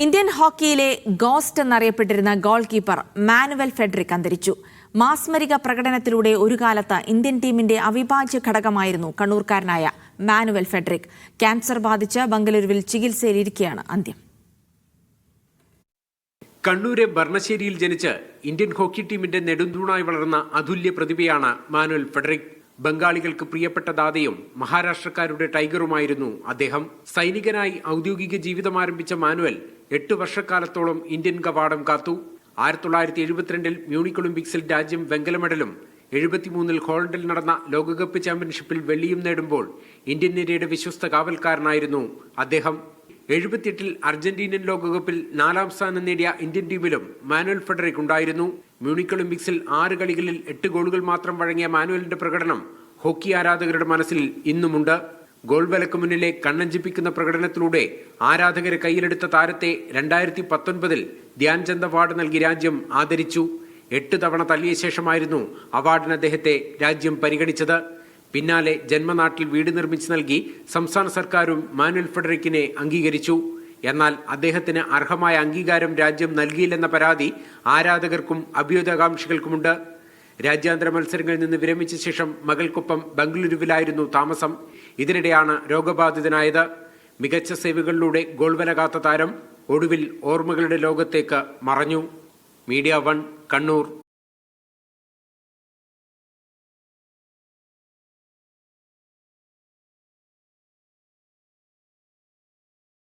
Indian ഹോക്കിയിലെ ghost എന്നറിയപ്പെട്ടിരുന്ന goal keeper manual Federico അന്തരിച്ചു. മാസ്മരിക പ്രകടനത്തിലൂടെ ഒരു കാലത്ത് ഇന്ത്യൻ ടീമിന്റെ അവിഭാജ്യ ഘടകമായിരുന്നു കണ്ണൂർക്കാരനായ മാനുവൽ ഫെഡറിക്. ക്യാൻസർ ബാധിച്ച് ബംഗളൂരുവിൽ ചികിത്സയിലിരിക്കെയാണ് അന്ത്യം. കണ്ണൂരെ ഭരണശ്ശേരിയിൽ ജനിച്ച് ഇന്ത്യൻ ഹോക്കി ടീമിന്റെ നെടുന്തൂണായി വളർന്ന അതുല്യ പ്രതിഭയാണ് മാനുവൽ ഫെഡറിക്. ബംഗാളികൾക്ക് പ്രിയപ്പെട്ട ദാതയും മഹാരാഷ്ട്രക്കാരുടെ ടൈഗറുമായിരുന്നു അദ്ദേഹം. സൈനികനായി ഔദ്യോഗിക ജീവിതം ആരംഭിച്ച മാനുവൽ 8 വർഷക്കാലത്തോളം ഇന്ത്യൻ കവാടം കാത്തു. 1972 മ്യൂണിക് ഒളിമ്പിക്സിൽ രാജ്യം വെങ്കല മെഡലും 73 ഹോളണ്ടിൽ നടന്ന ലോകകപ്പ് ചാമ്പ്യൻഷിപ്പിൽ വെള്ളിയും നേടുമ്പോൾ ഇന്ത്യൻ നിരയുടെ വിശ്വസ്ത കാവൽക്കാരനായിരുന്നു അദ്ദേഹം. 78 അർജന്റീനൻ ലോകകപ്പിൽ 4ാം സ്ഥാനം നേടിയ ഇന്ത്യൻ ടീമിലും മാനുവൽ ഫെഡറിക് ഉണ്ടായിരുന്നു. മ്യൂണിക് ഒളിമ്പിക്സിൽ 6 കളികളിൽ 8 ഗോളുകൾ മാത്രം വഴങ്ങിയ മാനുവലിന്റെ പ്രകടനം ഹോക്കി ആരാധകരുടെ മനസ്സിൽ ഇന്നുമുണ്ട്. ഗോൾ വലക്ക് മുന്നിലെ കണ്ണഞ്ചിപ്പിക്കുന്ന പ്രകടനത്തിലൂടെ ആരാധകരെ കയ്യിലെടുത്ത താരത്തെ 2019 ധ്യാൻചന്ദ് അവാർഡ് നൽകി രാജ്യം ആദരിച്ചു. 8 തവണ തള്ളിയ ശേഷമായിരുന്നു അവാർഡിന് അദ്ദേഹത്തെ രാജ്യം പരിഗണിച്ചത്. പിന്നാലെ ജന്മനാട്ടിൽ വീട് നിർമ്മിച്ചു നൽകി സംസ്ഥാന സർക്കാരും മാനുവൽ ഫെഡറിക്കിനെ അംഗീകരിച്ചു. എന്നാൽ അദ്ദേഹത്തിന് അർഹമായ അംഗീകാരം രാജ്യം നൽകിയില്ലെന്ന പരാതി ആരാധകർക്കും അഭ്യുദയകാംക്ഷികൾക്കുമുണ്ട്. രാജ്യാന്തര മത്സരങ്ങളിൽ നിന്ന് വിരമിച്ച ശേഷം മകൾക്കൊപ്പം ബംഗളൂരുവിലായിരുന്നു താമസം. ഇതിനിടെയാണ് രോഗബാധിതനായത്. മികച്ച സേവകളിലൂടെ ഗോൾ വല കാത്ത താരം ഒടുവിൽ ഓർമ്മകളുടെ ലോകത്തേക്ക് മറഞ്ഞു. മീഡിയ 1 കണ്ണൂർ.